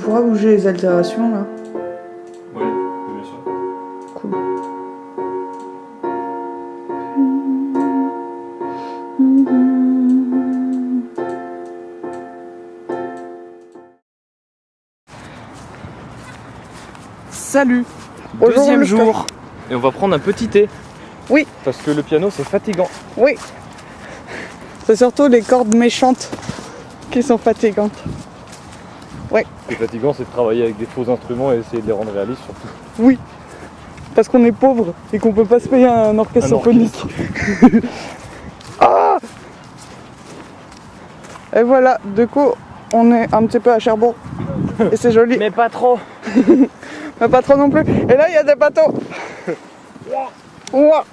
pourra bouger les altérations là? Oui, bien sûr. Cool. Salut. Deuxième jour. Et on va prendre un petit thé. Oui. Parce que le piano c'est fatigant. Oui. C'est surtout les cordes méchantes qui sont fatigantes. Ouais. Ce qui est fatigant c'est de travailler avec des faux instruments et essayer de les rendre réalistes surtout. Oui. Parce qu'on est pauvre et qu'on peut pas se payer un orchestre symphonique. Ah. Et voilà, du coup, on est un petit peu à Cherbourg. Et c'est joli. Mais pas trop. Mais pas trop non plus. Et là, il y a des bateaux.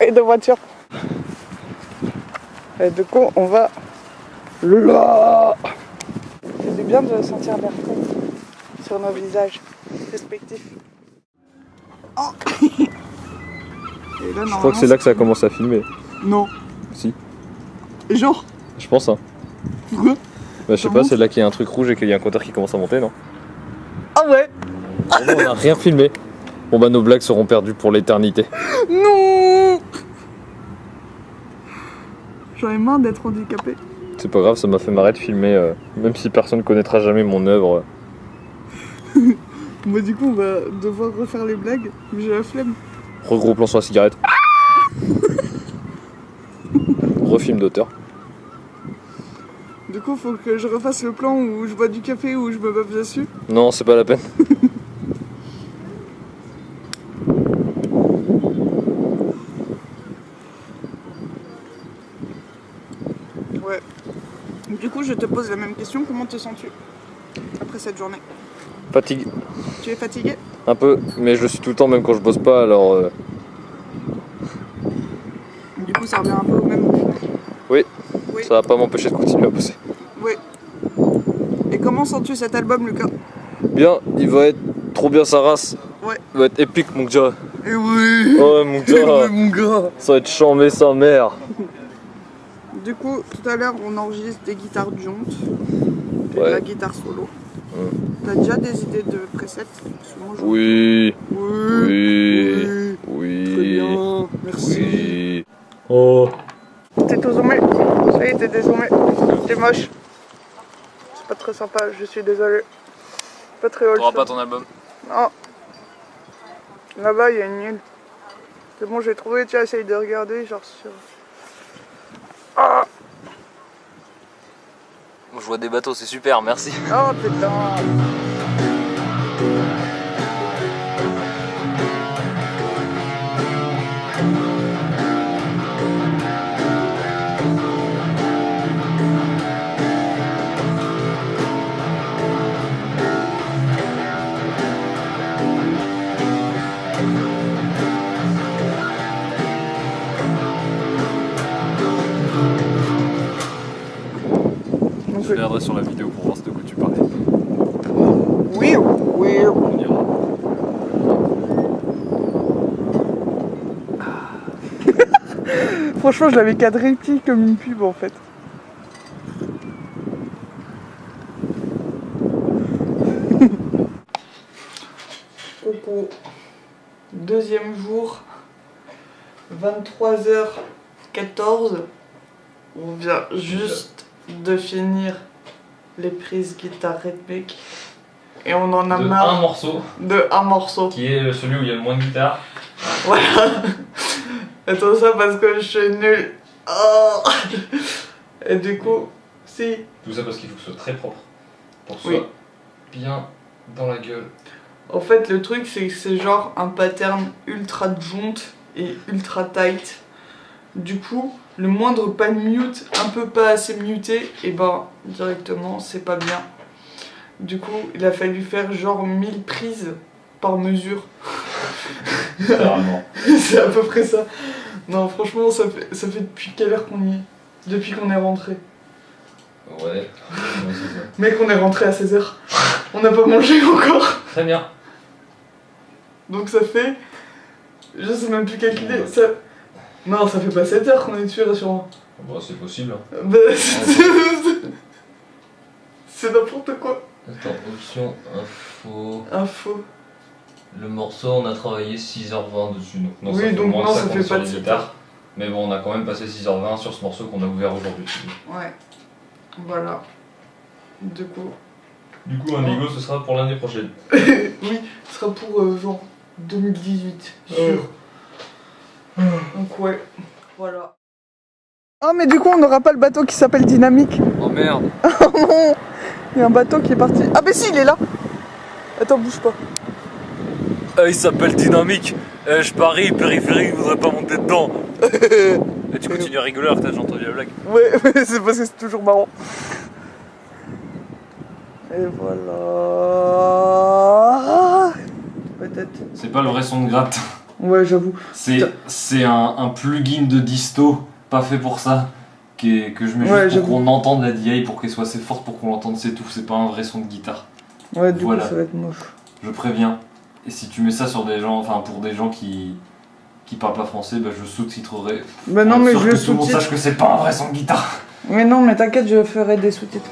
Et des voitures. Et du coup, on va là. C'est du bien de sentir l'air frais sur nos visages respectifs. Oh. Et là, Je crois que c'est là que ça a commencé à filmer. Non. Si. Et genre, Je pense hein. pourquoi? Bah, je sais pas, c'est là qu'il y a un truc rouge et qu'il y a un compteur qui commence à monter, non? Ah ouais. Bon, on a rien filmé. Bon bah nos blagues seront perdues pour l'éternité. Non. J'en ai marre d'être handicapé. C'est pas grave, ça m'a fait marrer de filmer, même si personne connaîtra jamais mon œuvre. Moi du coup on va devoir refaire les blagues, mais j'ai la flemme. Regros plan sur la cigarette. Refilm d'auteur. Du coup faut que je refasse le plan où je bois du café, où je me bave dessus. Non, c'est pas la peine. Ouais. Du coup je te pose la même question, comment te sens-tu après cette journée? Fatigue. Tu es fatigué? Un peu, mais je le suis tout le temps même quand je bosse pas, alors... Du coup ça revient un peu au même au final. Oui, Oui. ça va pas m'empêcher de continuer à bosser. Oui. Et comment sens-tu cet album Lucas? Bien, il va être trop bien sa race. Ouais. Il va être épique mon gars. Et oui. Ouais mon Et gars. oui mon gars. Ça va être chambé sa mère. Du coup, tout à l'heure, on enregistre des guitares de jonte et de Ouais. la guitare solo. T'as déjà des idées de presets? Oui. Oui. Oui. Oui. Très bien, merci. Oui. Oh. T'es tout zoomé. Ça y est, t'es dézoomé. T'es moche. C'est pas très sympa, je suis désolé. Pas très T'auras wholesome. pas ton album. Non. Là-bas, il y a une île. C'est bon, j'ai trouvé, tiens, essaye de regarder, genre sur... Ah. Je vois des bateaux, c'est super, merci. Oh putain. Je regarderai sur la vidéo pour voir ce de quoi tu parlais. Oui, oui. On ira. Franchement, je l'avais cadré petit comme une pub en fait. Coucou. Deuxième jour, 23h14. On vient juste de finir les prises guitare rythmique. Et on en a marre un morceau, de un morceau. qui est celui où il y a le moins de guitare. Voilà. Attends ça parce que je suis nulle. Oh. Et du coup, si. Tout ça parce qu'il faut que ce soit très propre. Pour que ce Oui. soit bien dans la gueule. En fait, le truc, c'est que c'est genre un pattern ultra jonte et ultra tight. Du coup, le moindre pas de mute, un peu pas assez muté, et ben directement, c'est pas bien. Du coup, il a fallu faire genre 1000 prises par mesure. Littéralement. C'est à peu près ça. Non, franchement, ça fait depuis quelle heure qu'on y est? Depuis qu'on est rentré. Ouais, c'est ça. Mec, on est rentré à 16h. On n'a pas mangé encore. Très bien. Donc ça fait... Je sais même plus calculer. Ça... Non, ça fait pas 7 heures qu'on est dessus, rassure-moi. Bon, c'est possible. Bah, c'est n'importe quoi. Attends, option info. Info. Le morceau, on a travaillé 6h20 dessus. Donc, Oui, ça fait donc moins non, de ça 50 fait sur pas de les 7 guitares. Mais bon, on a quand même passé 6h20 sur ce morceau qu'on a ouvert aujourd'hui. Ouais. Voilà. Du coup, Indigo, ce sera pour l'année prochaine. oui, ce sera pour genre 2018, sûr. Donc ouais, voilà. Ah mais du coup on n'aura pas le bateau qui s'appelle Dynamique. Oh merde. Oh non, il y a un bateau qui est parti. Ah mais si, il est là. Attends, bouge pas. Il s'appelle Dynamique. Je parie, périphérie, vous voudrez pas monter dedans. Et tu continues à rigoler alors que t'as déjà entendu la blague. Ouais, c'est parce que c'est toujours marrant. Et voilà. Peut-être. C'est pas le vrai son de gratte. Ouais, j'avoue. C'est un plugin de disto, pas fait pour ça, que je mets Ouais, juste pour qu'on entende la DI, pour qu'elle soit assez forte pour qu'on l'entende, c'est tout. C'est pas un vrai son de guitare. Ouais, du Voilà. coup, ça va être moche. Je préviens. Et si tu mets ça sur des gens, enfin pour des gens qui parlent pas français, bah je sous-titrerai. Bah non, mais je le que tout le monde sous-titre. sache que c'est pas un vrai son de guitare. Mais non, mais t'inquiète, je ferai des sous-titres.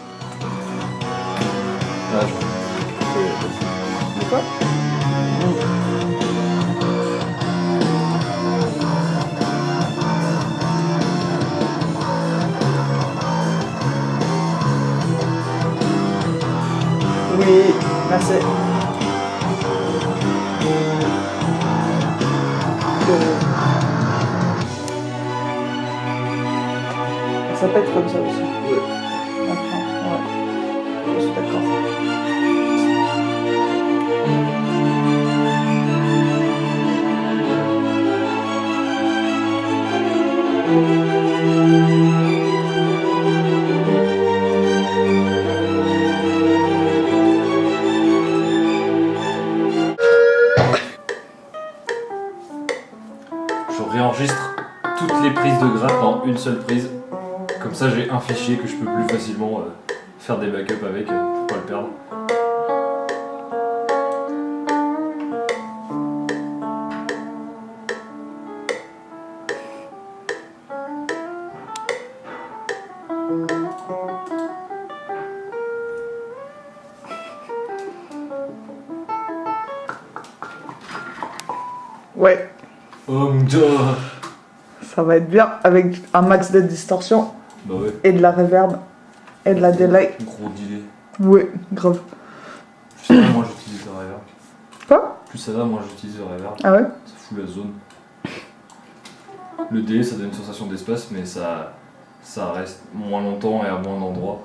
Là, De quoi? Oui, merci. Ça peut être comme ça aussi. Ouais. Enfin, ouais. Je suis d'accord. Je réenregistre toutes les prises de gratte en une seule prise. Comme ça, j'ai un fichier que je peux plus facilement faire des backups avec pour pas le perdre. Ouais, Oh mon dieu. ça va être bien avec un max de distorsion Bah ouais, et de la reverb et de la delay. gros delay. Ouais, grave. Plus ça va, moins j'utilise le reverb. Quoi? Plus ça va, moins j'utilise le reverb. Ah ouais? Ça fout la zone. Le délai, ça donne une sensation d'espace, mais ça reste moins longtemps et à moins d'endroits.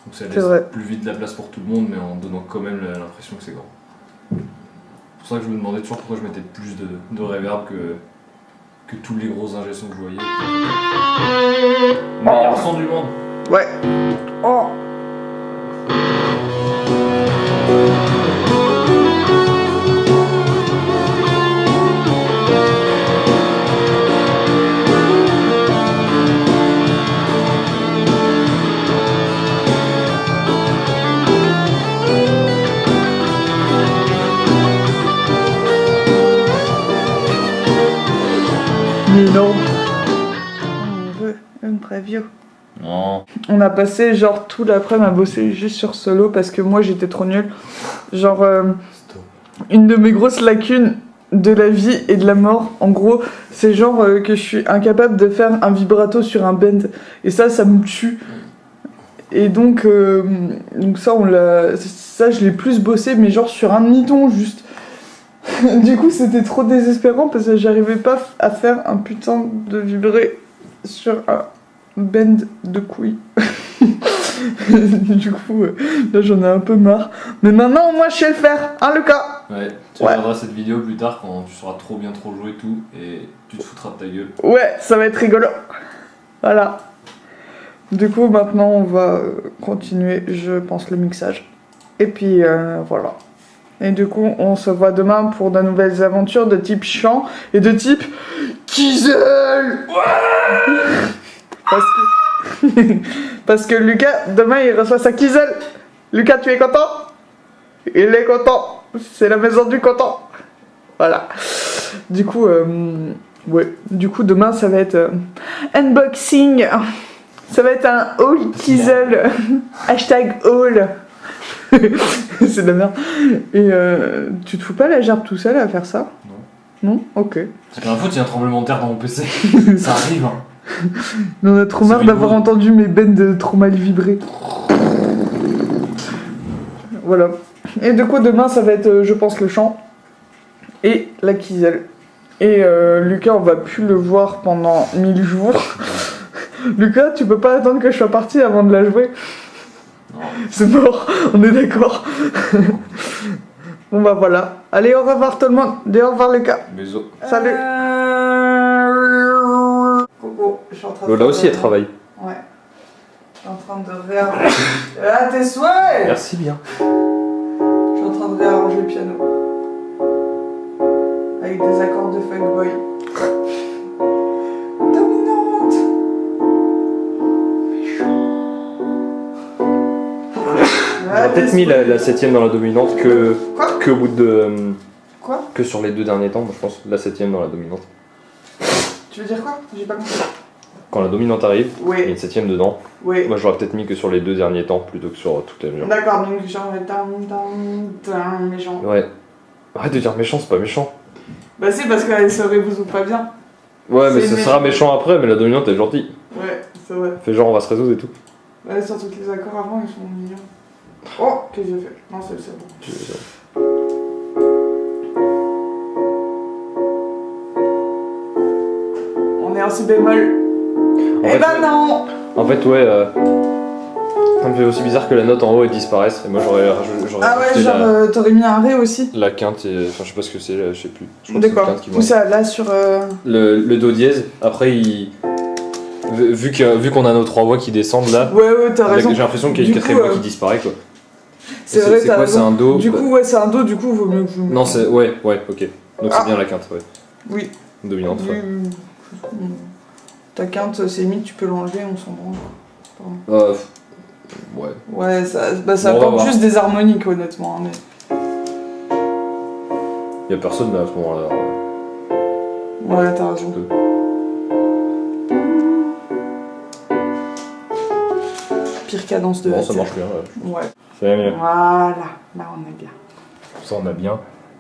Donc ça C'est laisse vrai. plus vite de la place pour tout le monde, mais en donnant quand même l'impression que c'est grand. C'est pour ça que je me demandais toujours pourquoi je mettais plus de reverb que tous les gros ingé sons que je voyais. Meilleur son du monde. Ouais. Oh! Mais non. On veut une preview. Non. On a passé genre tout l'après-midi à bosser juste sur solo parce que moi j'étais trop nulle. Genre Stop. une de mes grosses lacunes de la vie et de la mort, en gros, c'est genre que je suis incapable de faire un vibrato sur un bend. Et ça me tue. Et donc ça je l'ai plus bossé, mais genre sur un demi-ton juste. Du coup c'était trop désespérant parce que j'arrivais pas à faire un putain de vibré sur un bend de couilles. Du coup là j'en ai un peu marre. Mais maintenant au moins je sais le faire, hein Lucas? Ouais, tu Ouais. regarderas cette vidéo plus tard quand tu sauras trop bien trop jouer et tout, et tu te foutras de ta gueule. Ouais, ça va être rigolo. Voilà. Du coup maintenant on va continuer, je pense, le mixage. Et puis voilà. Et du coup, on se voit demain pour de nouvelles aventures de type chant et de type Kizel. Parce que Lucas, demain, il reçoit sa Kizel. Lucas, tu es content? Il est content. C'est la maison du content. Voilà. Du coup, ouais. Du coup, demain, ça va être unboxing. Ça va être un haul Kizel. Hashtag haul. C'est de la merde. Et tu te fous pas la gerbe tout seul à faire ça? Non. Ok. C'est pas ma faute, il y a un tremblement de terre dans mon PC. Ça arrive, hein. On a trop C'est marre d'avoir Windows. entendu mes bennes de trop mal vibrer. Voilà. Et de quoi demain, ça va être, je pense, le chant et la quiselle. Et Lucas, on va plus le voir pendant 1000 jours. Lucas, tu peux pas attendre que je sois parti avant de la jouer. Non. C'est mort, on est d'accord. Bon bah voilà. Allez, au revoir tout le monde. Dis au revoir Lucas. Bisous. Salut. Coucou, je suis en train de Lola aussi, elle travaille. Ouais. Je suis en train de réarranger. Ah, tes souhaits. Merci bien. Je suis en train de réarranger le piano. Avec des accords de fuckboy. Dominante. On a peut-être mis la 7ème dans la dominante Quoi que au bout de. Quoi Que sur les 2 derniers temps, moi, je pense. La 7ème dans la dominante. Tu veux dire quoi? J'ai pas compris. Quand la dominante arrive, il y a Oui, une 7ème dedans. oui. Moi, j'aurais peut-être mis que sur les 2 derniers temps plutôt que sur toute la mesure. D'accord, donc genre méchant. Ouais. Arrête de dire méchant, c'est pas méchant. Bah si, parce qu'elle se résout pas bien. Ouais, mais C'est ça sera méchant après, mais la dominante elle est gentille. Ouais, c'est vrai. Fait genre on va se résoudre et tout. Ouais, surtout que les accords avant, ils sont mignons. Oh, qu'est-ce que j'ai fait? Non, c'est bon. On est en si bémol. En Eh fait, ben non. En fait, ouais. Ça me fait aussi bizarre que la note en haut elle disparaisse. Et moi j'aurais Ah ouais, rajouté genre t'aurais mis un ré aussi. la quinte et. Enfin, je sais pas ce que c'est, je sais plus. Je crois que c'est une D'accord. quinte qui Où manque. ça, là sur. Le do dièse, après il. Vu qu'on a nos 3 voix qui descendent là, Ouais, t'as raison. j'ai l'impression qu'il y a Du une 4ème coup, voix qui disparaît quoi. C'est vrai, c'est t'as quoi, c'est raison. un do Du coup, ouais, c'est un do, du coup, vaut mieux que vous. Non, c'est. Ouais, ok. Donc Ah. c'est bien la quinte, ouais. Oui. Dominante. Ouais. Ta quinte, c'est limite, tu peux l'enlever, on s'en branle. Ouais. Ouais, ça Bon, on va apporte voir. juste des harmoniques, honnêtement. Mais... Y a personne là à ce moment-là. Ouais, t'as raison. Pire cadence de Bon, la ça terre. marche bien. Ouais. C'est mieux. Voilà, là on est bien. Ça, on a bien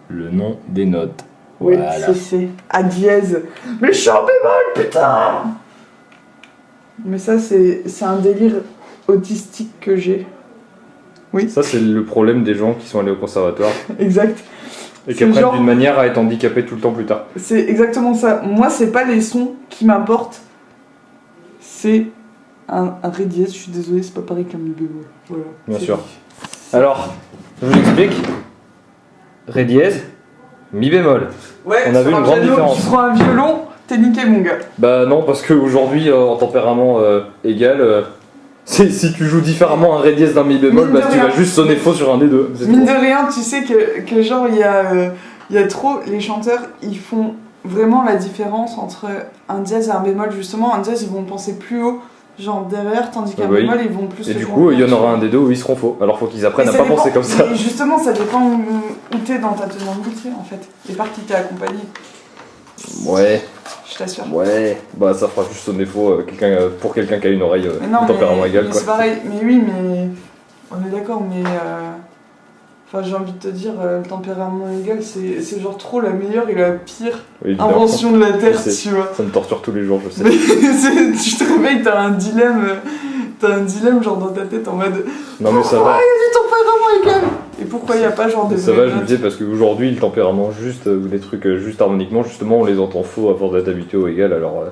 le nom des notes. Oui, Voilà. c'est A dièse. Mais je suis en bémol, putain. Mais ça, c'est un délire autistique que j'ai. Ça, c'est le problème des gens qui sont allés au conservatoire Exact. et qui C'est apprennent genre- d'une manière à être handicapés tout le temps plus tard. C'est exactement ça. Moi, c'est pas les sons qui m'importent. C'est un ré dièse. Je suis désolée, c'est pas pareil qu'un mi bémol. Voilà. Bien C'est sûr. dit. Alors, je vous explique. Ré dièse, mi bémol. Ouais, On a sur vu un une grande piano, différence. Tu prends un violon, t'es niqué, mon gars. Bah non, parce qu'aujourd'hui, en tempérament égal, si tu joues différemment un ré dièse d'un mi bémol, Mine de bah tu rien. vas juste sonner faux sur un des deux. c'est Mine tout. de rien, tu sais que genre, il y a trop. Les chanteurs, ils font vraiment la différence entre un dièse et un bémol. Justement, un dièse, ils vont penser plus haut, genre derrière, tandis qu'un Ah bah oui. bémol, ils vont plus Et se du coup, il y en aura un concentrer. des deux où ils seront faux. Alors faut qu'ils apprennent Et à ça pas dépend- penser comme ça. Et justement, ça dépend où t'es dans ta tonalité, en fait. Et par qui t'es accompagné, Ouais, je t'assure. ouais. Bah ça fera juste sonner faux pour quelqu'un qui a une oreille Mais non, de tempérament mais égal quoi. c'est pareil. Mais oui, mais on est d'accord, mais enfin, j'ai envie de te dire, le tempérament égal, c'est genre trop la meilleure et la pire Oui, évidemment. invention de la Terre, Je sais. tu vois. Ça me torture tous les jours, je sais. Mais tu te réveilles, t'as un dilemme genre dans ta tête en mode Non mais ça va. du tempérament égal. Et pourquoi il n'y a pas genre des Ça vraies va, je me notes disais, parce qu'aujourd'hui, le tempérament juste, ou les trucs juste harmoniquement, justement, on les entend faux à force d'être habitué au égal. Alors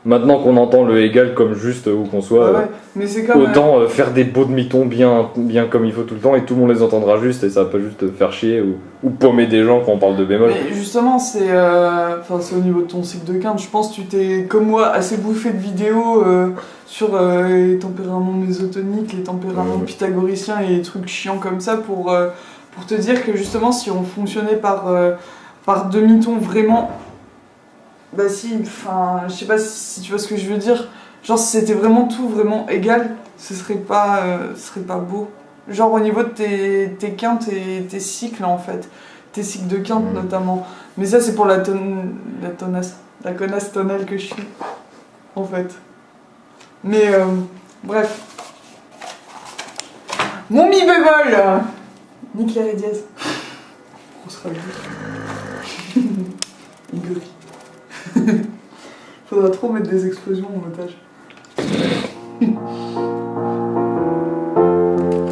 maintenant qu'on entend le égal comme juste où qu'on soit, Ouais, ouais. Mais c'est comme autant faire des beaux demi-tons bien comme il faut tout le temps et tout le monde les entendra juste et ça va pas juste faire chier ou paumer des gens quand on parle de bémol. mais justement, c'est au niveau de ton cycle de quinte. Je pense que tu t'es, comme moi, assez bouffé de vidéos sur les tempéraments mésotoniques, les tempéraments Mhm. pythagoriciens et des trucs chiants comme ça pour te dire que justement, si on fonctionnait par demi-ton vraiment. Bah si, enfin, je sais pas si tu vois ce que je veux dire. Genre, si c'était vraiment tout vraiment égal, ce serait pas beau. Genre, au niveau de tes quintes et tes cycles, en fait. Tes cycles de quinte, Mhm. notamment. Mais ça, c'est pour la connasse tonale que je suis, en fait. Mais, bref. Mon mi bémol Nique Larry Diaz. On sera vu. Igori. Faudra trop mettre des explosions en montage.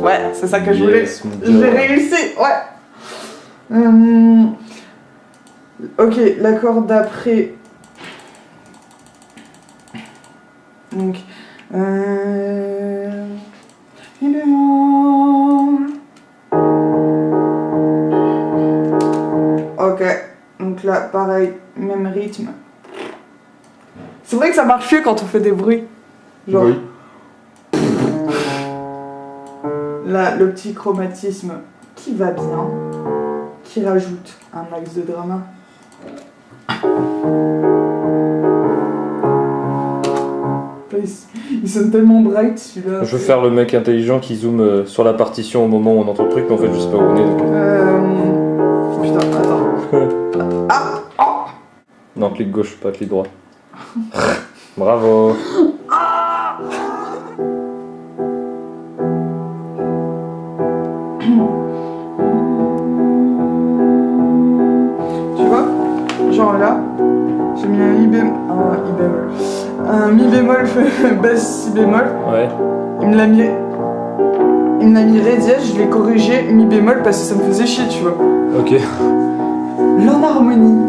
Ouais, c'est ça que je voulais. Yes, Je l'ai réussi, ouais. Ok, l'accord d'après. Donc. Il est mort. Ok, donc là, pareil, même rythme. C'est vrai que ça marche mieux quand on fait des bruits. Genre. Oui. Là, le petit chromatisme qui va bien, qui rajoute un max de drama. Il sonne tellement bright celui-là. Je veux faire le mec intelligent qui zoome sur la partition au moment où on entend le truc, mais en fait je sais pas où on est. Donc... Putain, attends. Ah oh. Non, clic gauche, pas clic droit. Bravo. Tu vois, genre là, j'ai mis un mi bémol basse si bémol. Ouais. Il me l'a mis ré dièse, je l'ai corrigé mi bémol parce que ça me faisait chier, tu vois. Ok. L'enharmonie.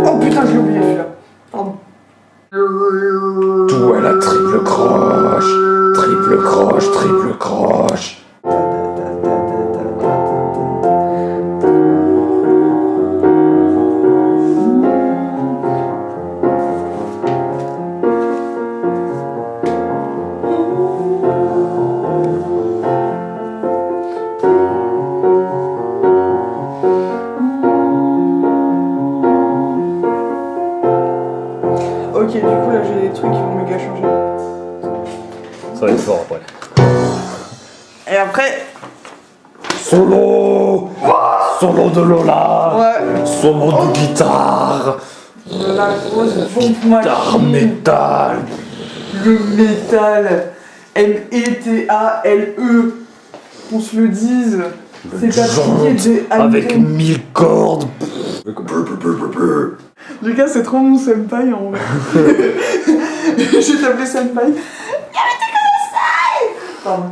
Oh putain, je l'ai oublié celui-là. Pardon. Tout à la triple croche. Triple croche, triple croche. Ok, du coup là j'ai des trucs qui vont méga changer. Ça va être fort après. Et après, Solo. Solo de Lola. ouais, Solo de guitare. la grosse pompe Guitare machine, métal. le métal, M-E-T-A-L-E, qu'on se le dise, c'est pas signé des Avec Hamilton. 1000 cordes. Lucas, c'est trop mon senpai en vrai. Je vais t'appeler senpai. Pardon.